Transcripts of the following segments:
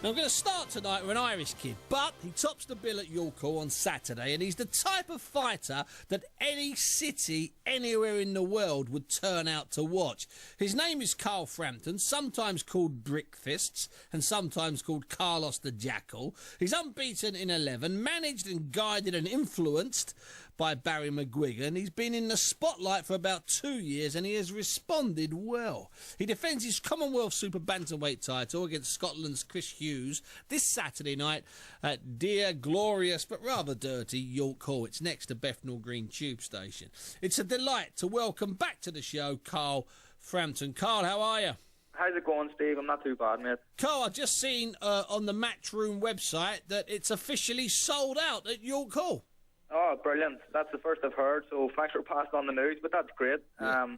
Now, I'm going to start tonight with an Irish kid, but he tops the bill at York Hall on Saturday, and he's the type of fighter that any city anywhere in the world would turn out to watch. His name is Carl Frampton, sometimes called Brickfists, and sometimes called Carlos the Jackal. He's unbeaten in 11, managed and guided and influenced by Barry McGuigan. He's been in the spotlight for about 2 years, and he has responded well. He defends his Commonwealth Super-Bantamweight title against Scotland's Chris Hughes this Saturday night at dear, glorious, but rather dirty York Hall. It's next to Bethnal Green Tube Station. It's a delight to welcome back to the show Carl Frampton. Carl, how are you? How's it going, Steve? I'm not too bad, mate. Carl, I've just seen on the Matchroom website that it's officially sold out at York Hall. Oh, brilliant. That's the first I've heard, so thanks for passing on the news, but that's great. Yeah.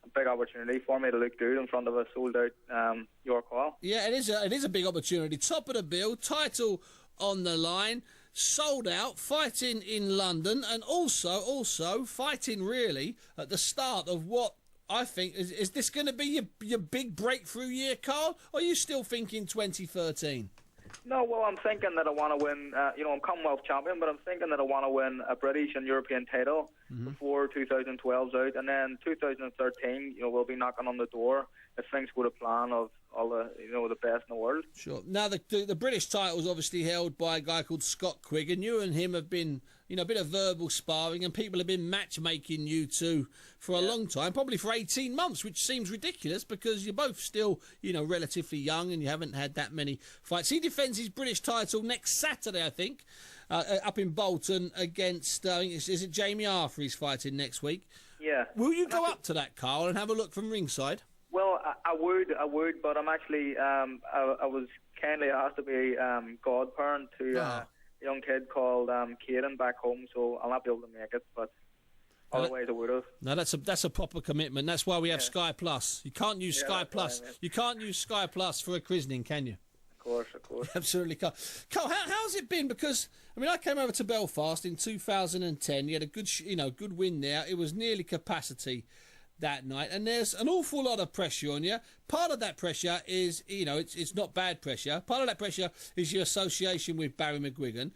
A big opportunity for me to look good in front of a sold-out York Hall. Yeah, it is a big opportunity. Top of the bill, title on the line, sold out, fighting in London, and also fighting really at the start of what I think, is this going to be your big breakthrough year, Carl, or are you still thinking 2013? No, well, I'm thinking that I want to win, I'm Commonwealth champion, but I'm thinking that I want to win a British and European title before 2012's out, and then 2013, we'll be knocking on the door if things go to plan of all the, the best in the world. Sure. Now, the British title is obviously held by a guy called Scott Quigg, and you and him have been, a bit of verbal sparring, and people have been matchmaking you two for a long time, probably for 18 months, which seems ridiculous because you're both still, relatively young and you haven't had that many fights. He defends his British title next Saturday, I think, up in Bolton against, is it Jamie Arthur he's fighting next week? Yeah. Will you go up to that, Carl, and have a look from ringside? Well, I would, but I'm actually, I was kindly asked to be godparent to a young kid called Kieran back home, so I'll not be able to make it, but otherwise I would have. No, that's a proper commitment. That's why we have Sky Plus. You can't use Sky Plus. You can't use Sky Plus for a christening, can you? Of course. Absolutely can't. Carl, how's it been? Because, I came over to Belfast in 2010. You had a good, good win there. It was nearly capacity that night, and there's an awful lot of pressure on you. Part of that pressure is, it's not bad pressure. Part of that pressure is your association with Barry McGuigan,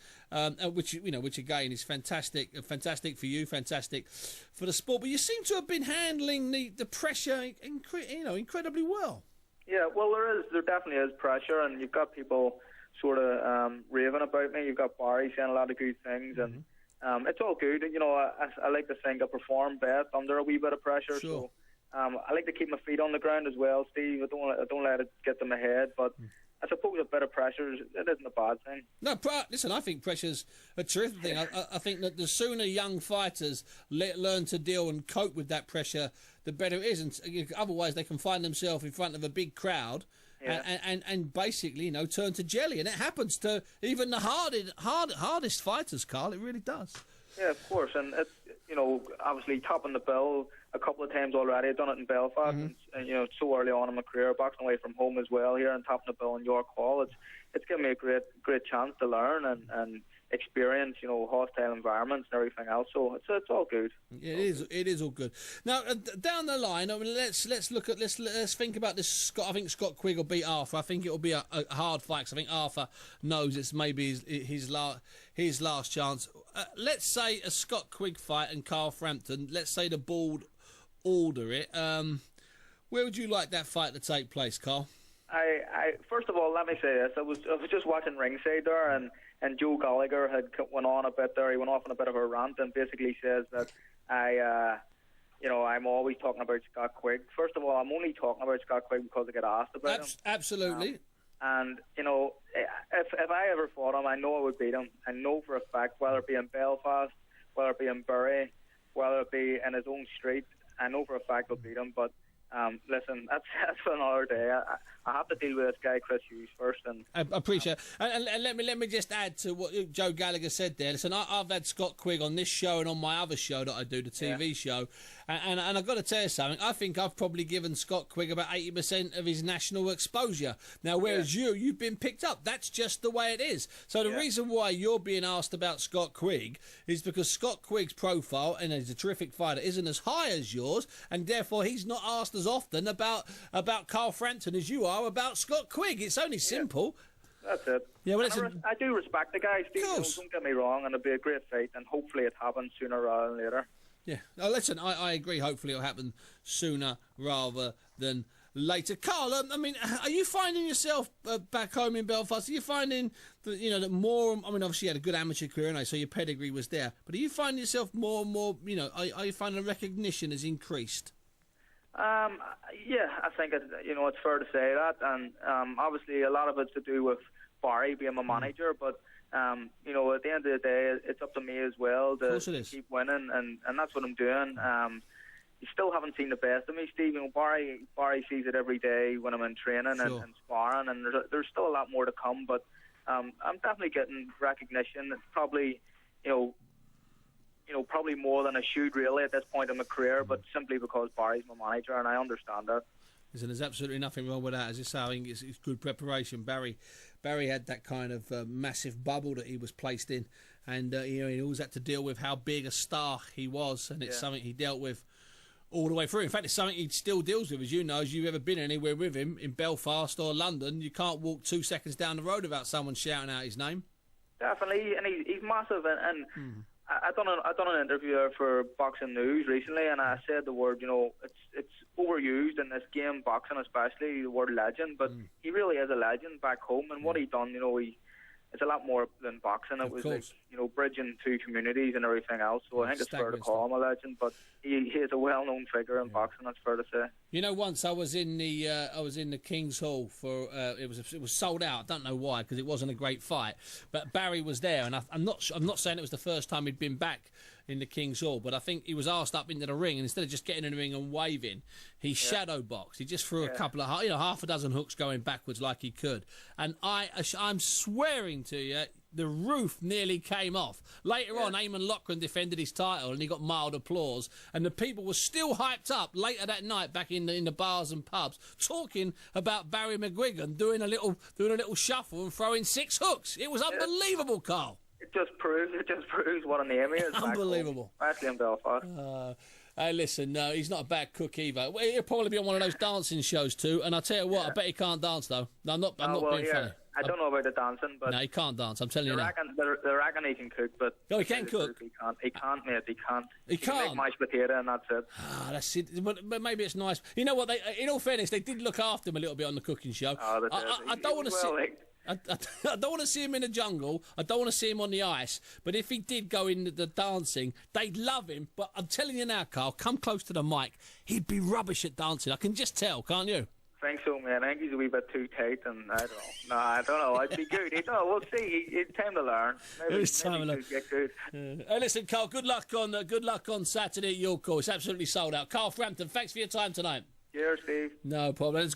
which again is fantastic for you, fantastic for the sport. But you seem to have been handling the pressure, incredibly well. Yeah, well, there definitely is pressure, and you've got people sort of raving about me. You've got Barry saying a lot of good things, and it's all good. I like to think I perform best under a wee bit of pressure. Sure. So I like to keep my feet on the ground as well, Steve. I don't let it get to my head. But I suppose a bit of pressure, it isn't a bad thing. No, listen, I think pressure's a terrific thing. I think that the sooner young fighters learn to deal and cope with that pressure, the better it is. And otherwise, they can find themselves in front of a big crowd. Yeah. And basically, turn to jelly. And it happens to even the hardest fighters, Carl. It really does. Yeah, of course. And it's, obviously topping the bill a couple of times already. I've done it in Belfast, and so early on in my career, boxing away from home as well here, and topping the bill in York Hall. It's given me a great chance to learn and experience, hostile environments and everything else. So it's all good. It is all good. Now down the line, let's think about this. I think Scott Quigg will beat Arthur. I think it will be a hard fight because I think Arthur knows it's maybe his last chance. Let's say a Scott Quigg fight and Carl Frampton. Let's say the board order it. Where would you like that fight to take place, Carl? I first of all, let me say this. I was just watching ringside there, and Joe Gallagher went on a bit there. He went off on a bit of a rant and basically says that I'm always talking about Scott Quigg. First of all, I'm only talking about Scott Quigg because I get asked about him. Absolutely. And if I ever fought him, I know I would beat him. I know for a fact, whether it be in Belfast, whether it be in Bury, whether it be in his own street, I know for a fact I'll beat him. But listen, that's for another day. I have to deal with this guy Chris Hughes first. And I appreciate it. And let me just add to what Joe Gallagher said there. Listen, I've had Scott Quigg on this show and on my other show that I do, the TV show, and I've got to tell you something. I think I've probably given Scott Quigg about 80% of his national exposure. Now, whereas you've been picked up. That's just the way it is. So the reason why you're being asked about Scott Quigg is because Scott Quigg's profile, and he's a terrific fighter, isn't as high as yours, and therefore he's not asked as often about Carl Frampton as you are about Scott Quigg. It's only simple. That's it. Yeah, well, I do respect the guy, Steve. Don't get me wrong, and it'll be a great fight, and hopefully it happens sooner rather than later. Yeah. Oh, listen, I agree. Hopefully it'll happen sooner rather than later. Carl, I mean, are you finding yourself back home in Belfast? Are you finding that, that more? I mean, obviously you had a good amateur career, so your pedigree was there. But are you finding yourself more and more? Are you finding the recognition has increased? Yeah, I think it's fair to say that, and obviously a lot of it's to do with Barry being my manager, but. At the end of the day, it's up to me as well to keep winning, and that's what I'm doing. You still haven't seen the best of me, Steve. Barry sees it every day when I'm in training and sparring, and there's still a lot more to come. But I'm definitely getting recognition. It's probably, probably more than I should really at this point in my career, but simply because Barry's my manager, and I understand that. Listen, there's absolutely nothing wrong with that. As you say, I think it's good preparation. Barry had that kind of massive bubble that he was placed in, and he always had to deal with how big a star he was, and it's something he dealt with all the way through. In fact, it's something he still deals with, as you know, as you've ever been anywhere with him in Belfast or London. You can't walk 2 seconds down the road without someone shouting out his name. Definitely, and he's massive, and I done an interview for Boxing News recently, and I said the word, it's overused in this game, boxing especially, the word legend, but he really is a legend back home, and what he done, it's a lot more than boxing. It was like, bridging two communities and everything else. So I think it's fair to call him a legend, but he is a well-known figure in boxing. That's fair to say. Once I was in the King's Hall for it was sold out. I don't know why, because it wasn't a great fight. But Barry was there, and I'm not saying it was the first time he'd been back in the King's Hall, but I think he was asked up into the ring, and instead of just getting in the ring and waving, he shadow boxed. He just threw a couple of half a dozen hooks going backwards like he could, and I'm swearing to you, the roof nearly came off. Later on, Eamon Loughran defended his title, and he got mild applause, and the people were still hyped up later that night back in the bars and pubs, talking about Barry McGuigan doing a little shuffle and throwing 6 hooks. It was unbelievable, Carl. It just proves what a name he is. Unbelievable. Especially in Belfast. Hey, listen, no, he's not a bad cook either. He'll probably be on one of those dancing shows too, and I tell you what, I bet he can't dance though. No, I'm not being funny. I don't know about the dancing, but... No, he can't dance, I'm telling you now. They reckon he can cook, but... No, he can cook. He can't, mate, he can't. He can't? He can make mashed potato and that's it. That's it. But maybe it's nice. You know what, in all fairness, they did look after him a little bit on the cooking show. Oh, I don't want to see... I don't want to see him in the jungle. I don't want to see him on the ice. But if he did go into the dancing, they'd love him. But I'm telling you now, Carl, come close to the mic. He'd be rubbish at dancing. I can just tell, can't you? I think so, man. I think he's a wee bit too tight, and I don't know. No, I don't know. It'd be good. We'll see. It's time to learn. It's time to learn. Get good. Listen, Carl. Good luck on Saturday at your call. It's absolutely sold out. Carl Frampton, thanks for your time tonight. Cheers, Steve. No problem.